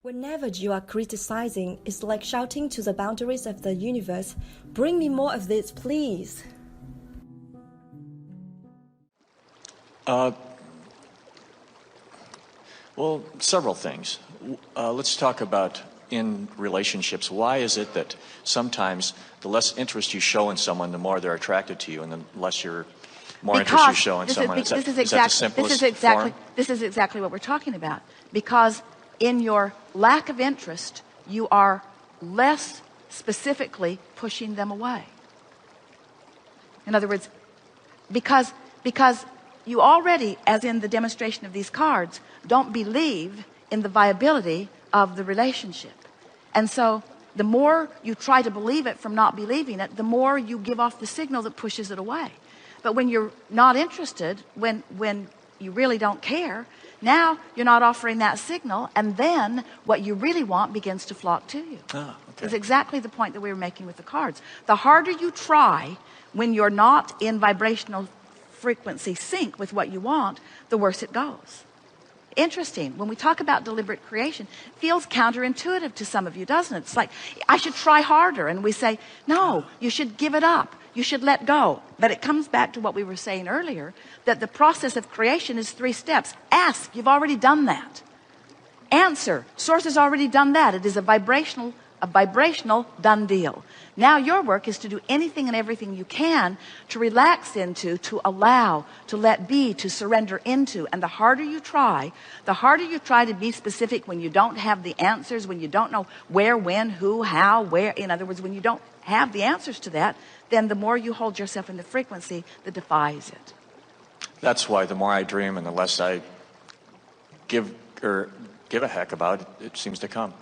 Whenever you are criticizing, it's like shouting to the boundaries of the universe, "Bring me more of this, please." Well, several things. Let's talk about in relationships. Why is it that sometimes the less interest you show in someone, the more they're attracted to you, and the less interest you show in someone? Is that the simplest form? This is exactly what we're talking about. Because in your lack of interest, you are less specifically pushing them away. In other words, because you already, as in the demonstration of these cards, don't believe in the viability of the relationship. And so the more you try to believe it from not believing it, the more you give off the signal that pushes it away. But when you're not interested, when you really don't care, now you're not offering that signal, and then what you really want begins to flock to you. Okay. It's exactly the point that we were making with the cards. The harder you try when you're not in vibrational frequency sync with what you want, the worse it goes. Interesting. When we talk about deliberate creation, it feels counterintuitive to some of you, doesn't it? It's like, I should try harder. And we say, no, you should give it up. You should let go. But it comes back to what we were saying earlier, that the process of creation is 3 steps. Ask, you've already done that. Answer, source has already done that. It is a vibrational done deal. Now your work is to do anything and everything you can to relax into, to allow, to let be, to surrender into. And the harder you try to be specific when you don't have the answers, when you don't know where, when, who, how, where. In other words, when you don't have the answers to that, then the more you hold yourself in the frequency that defies it. That's why the more I dream and the less I give a heck about it, it seems to come.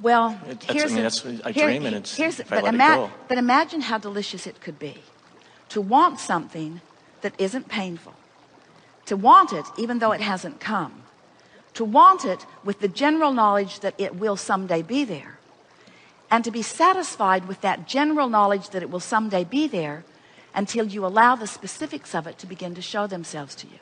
Well, I dream and it's if I let it go. But imagine how delicious it could be to want something that isn't painful, to want it even though it hasn't come, to want it with the general knowledge that it will someday be there, and to be satisfied with that general knowledge that it will someday be there until you allow the specifics of it to begin to show themselves to you.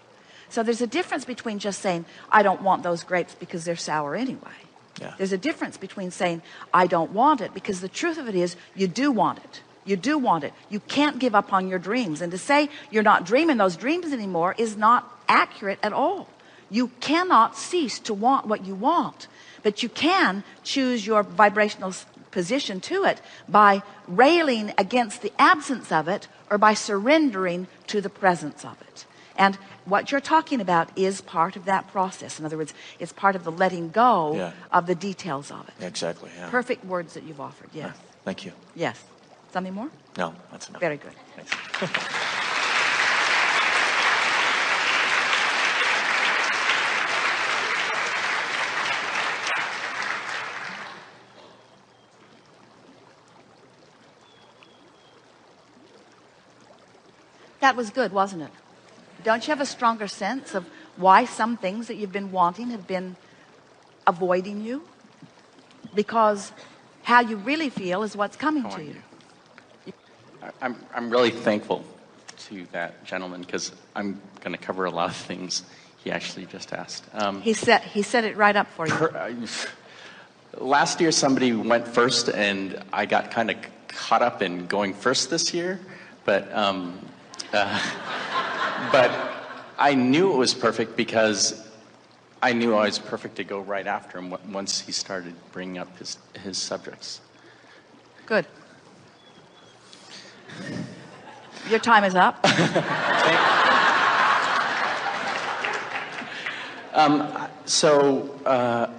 So there's a difference between just saying, I don't want those grapes because they're sour anyway. Yeah. There's a difference between saying, I don't want it, because the truth of it is, you do want it. You do want it. You can't give up on your dreams. And to say you're not dreaming those dreams anymore is not accurate at all. You cannot cease to want what you want, but you can choose your vibrational position to it by railing against the absence of it or by surrendering to the presence of it. And what you're talking about is part of that process. In other words, it's part of the letting go of the details of it. Exactly. Yeah. Perfect words that you've offered. Yes. Thank you. Yes. Something more? No, that's enough. Very good. Thanks. That was good, wasn't it? Don't you have a stronger sense of why some things that you've been wanting have been avoiding you? Because how you really feel is what's coming to you. I'm really thankful to that gentleman, because I'm going to cover a lot of things he actually just asked. He set it right up for you. Last year somebody went first, and I got kind of caught up in going first this year, but I knew it was perfect because I knew I was perfect to go right after him once he started bringing up his subjects. Good. Your time is up.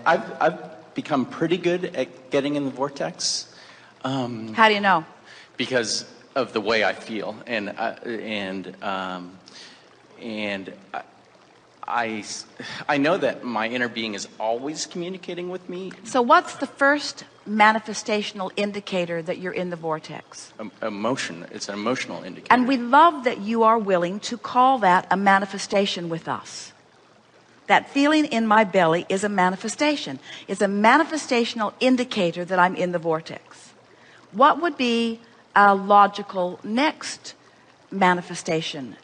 I've become pretty good at getting in the vortex. How do you know? Because of the way I feel, and I know that my inner being is always communicating with me. So what's the first manifestational indicator that you're in the vortex? Emotion. It's an emotional indicator. And we love that you are willing to call that a manifestation with us. That feeling in my belly is a manifestation. It's a manifestational indicator that I'm in the vortex. What would be a logical next manifestation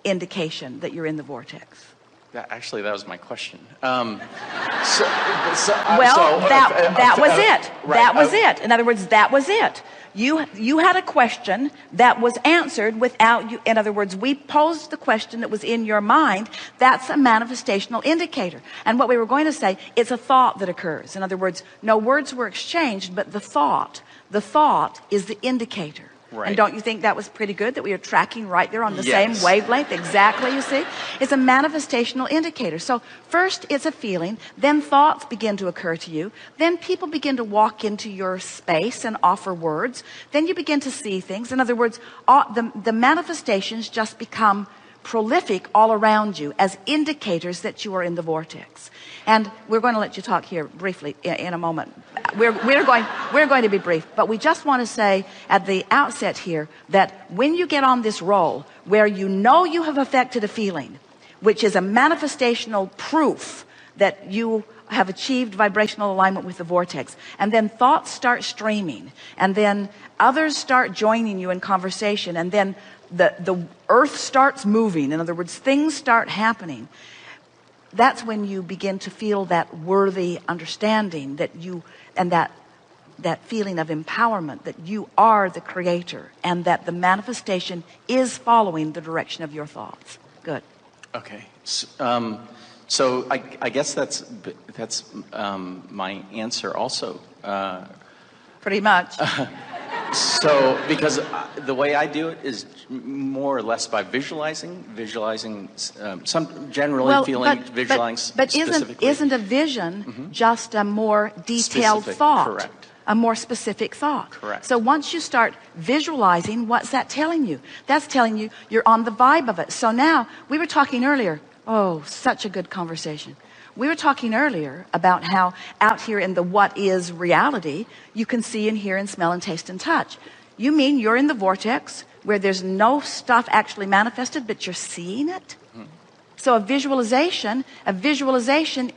indication that you're in the vortex? Actually, that was my question. That was it. Right, That was it. In other words, that was it. You had a question that was answered without you. In other words, we posed the question that was in your mind. That's a manifestational indicator. And what we were going to say, it's a thought that occurs. In other words, no words were exchanged, but the thought is the indicator. Right. And don't you think that was pretty good that we were tracking right there on the Yes. same wavelength? Exactly, you see? It's a manifestational indicator. So first it's a feeling, then thoughts begin to occur to you, then people begin to walk into your space and offer words, then you begin to see things. In other words, the manifestations just become prolific all around you as indicators that you are in the vortex. And we're going to let you talk here briefly in a moment. We're going to be brief, but we just want to say at the outset here that when you get on this roll where you know you have affected a feeling, which is a manifestational proof that you have achieved vibrational alignment with the vortex, and then thoughts start streaming, and then others start joining you in conversation, and then the earth starts moving. In other words, things start happening. That's when you begin to feel that worthy understanding that you, and that feeling of empowerment that you are the creator and that the manifestation is following the direction of your thoughts. Good. Okay. So I guess that's my answer also. Pretty much. So, because the way I do it is more or less by visualizing, some generally feeling, visualizing but specifically. isn't a vision just a more detailed Specific, thought? correct. A more specific thought. Correct. So once you start visualizing, what's that telling you? That's telling you you're on the vibe of it. So now, we were talking earlier, oh, such a good conversation. We were talking earlier about how out here in the what is reality, you can see and hear and smell and taste and touch. You mean you're in the vortex where there's no stuff actually manifested, but you're seeing it? So a visualization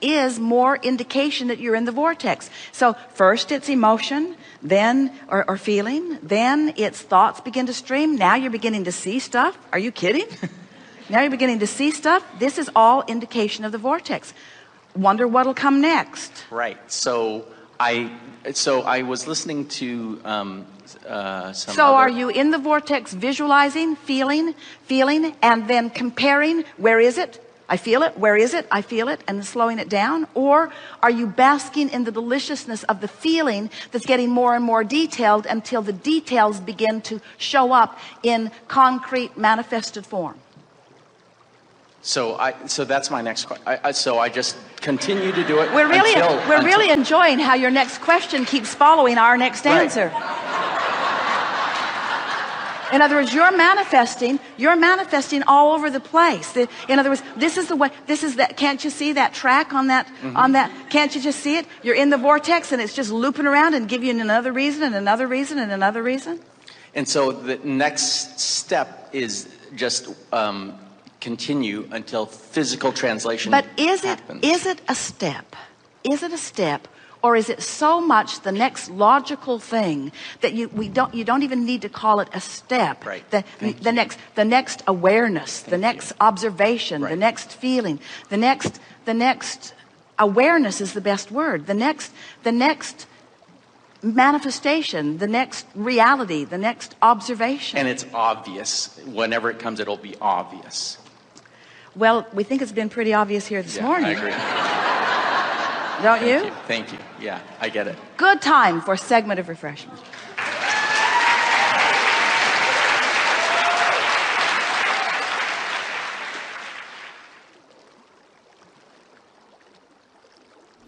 is more indication that you're in the vortex. So first it's emotion, then, or feeling, then it's thoughts begin to stream. Now you're beginning to see stuff. Are you kidding? Now you're beginning to see stuff. This is all indication of the vortex. Wonder what'll come next. Right. So I was listening to Are you in the vortex visualizing, feeling, and then comparing? Where is it? I feel it. Where is it? I feel it, and slowing it down? Or are you basking in the deliciousness of the feeling that's getting more and more detailed until the details begin to show up in concrete manifested form? So that's my next question. So I just continue to do it. We're really enjoying how your next question keeps following our next answer. In other words, you're manifesting all over the place. In other words, this is that, can't you see that track on that, can't you just see it? You're in the vortex and it's just looping around and giving you another reason and another reason and another reason. And so the next step is just continue until physical translation happens. Is it a step? Is it a step? Or is it so much the next logical thing that you don't even need to call it a step? Right. The next awareness, the next observation, the next feeling, the next awareness is the best word. The next manifestation, the next reality, the next observation. And it's obvious. Whenever it comes, it'll be obvious. Well, we think it's been pretty obvious here this morning. I agree. Don't you? Thank you. Yeah, I get it. Good time for a segment of refreshment.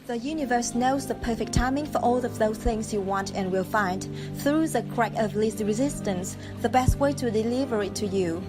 The universe knows the perfect timing for all of those things you want and will find. Through the crack of least resistance, the best way to deliver it to you.